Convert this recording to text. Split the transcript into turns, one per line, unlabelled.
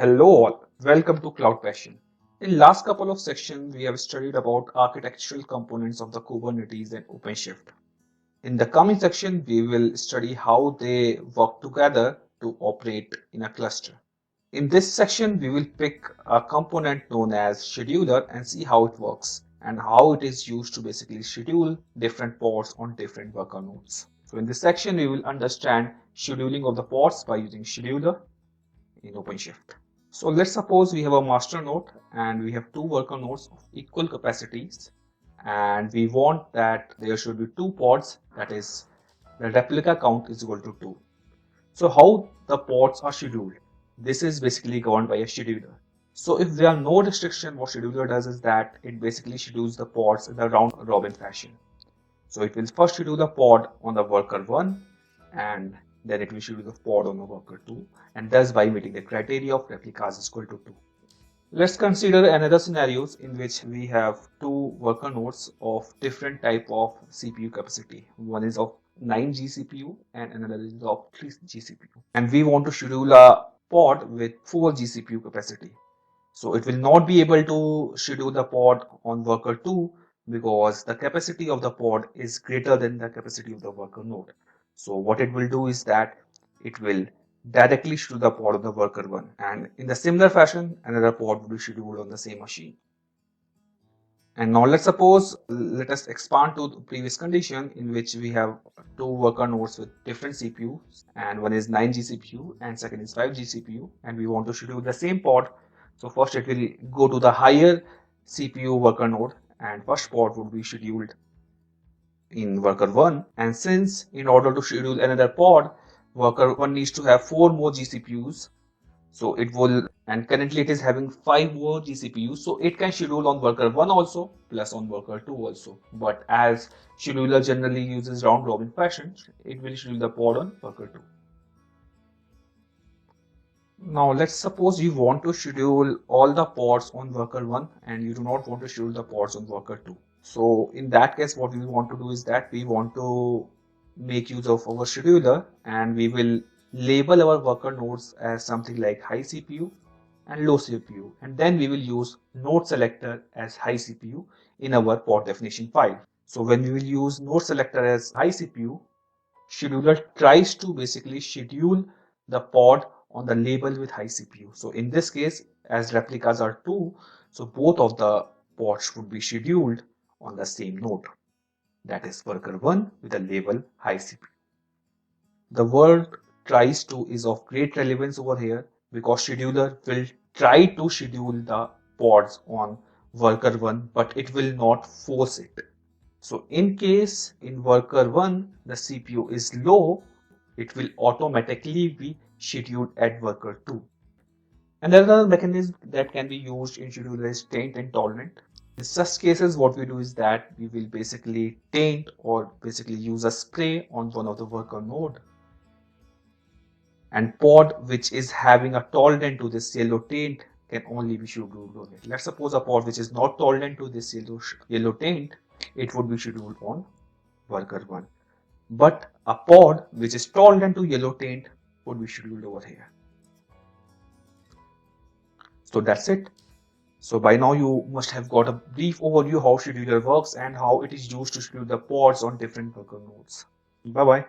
Hello all, welcome to Cloud Passion. In last couple of sections, we have studied about architectural components of the Kubernetes and OpenShift. In the coming section, we will study how they work together to operate in a cluster. In this section, we will pick a component known as Scheduler and see how it works and how it is used to basically schedule different pods on different worker nodes. So in this section, we will understand scheduling of the pods by using Scheduler in OpenShift. So let's suppose we have a master node and we have two worker nodes of equal capacities, and we want that there should be two pods, that is the replica count is equal to 2. So how the pods are scheduled? This is basically governed by a scheduler. So if there are no restriction, what scheduler does is that it basically schedules the pods in the round robin fashion. So it will first schedule the pod on the worker 1 and then it will schedule the pod on the worker 2, and thus by meeting the criteria of replicas is equal to 2. Let's consider another scenarios in which we have two worker nodes of different type of CPU capacity. One is of 9 GCPU and another is of 3 GCPU. And we want to schedule a pod with 4 GCPU capacity. So it will not be able to schedule the pod on worker 2 because the capacity of the pod is greater than the capacity of the worker node. So what it will do is that it will directly schedule the pod on the worker 1, and in the similar fashion another pod will be scheduled on the same machine. And now let us expand to the previous condition in which we have two worker nodes with different CPUs, and one is 9 GCPU and second is 5 GCPU, and we want to schedule the same pod. So first it will go to the higher CPU worker node and first pod would be scheduled in worker 1, and since in order to schedule another pod worker 1 needs to have 4 more GCPUs, so it will, and currently it is having 5 more GCPUs, so it can schedule on worker 1 also plus on worker 2 also, but as scheduler generally uses round robin fashion, it will schedule the pod on worker 2. Now let's suppose you want to schedule all the pods on worker 1 and you do not want to schedule the pods on worker 2. So in that case, what we want to do is that we want to make use of our scheduler and we will label our worker nodes as something like high CPU and low CPU, and then we will use node selector as high CPU in our pod definition file. So when we will use node selector as high CPU, scheduler tries to basically schedule the pod on the label with high CPU. So in this case, as replicas are 2, so both of the pods would be scheduled on the same node, that is worker 1 with a label high CPU. The word tries to is of great relevance over here because scheduler will try to schedule the pods on worker 1, but it will not force it. So in case in worker 1 the CPU is low, it will automatically be scheduled at worker 2. Another mechanism that can be used in scheduler is taint and tolerant. In such cases, what we do is that we will basically taint or basically use a spray on one of the worker node, and pod which is having a tolerant to this yellow taint can only be scheduled on it. Let's suppose a pod which is not tolerant to this yellow taint, it would be scheduled on worker 1. But a pod which is tolerant to yellow taint would be scheduled over here. So that's it. So by now you must have got a brief overview how scheduler works and how it is used to schedule the pods on different worker nodes. Bye bye.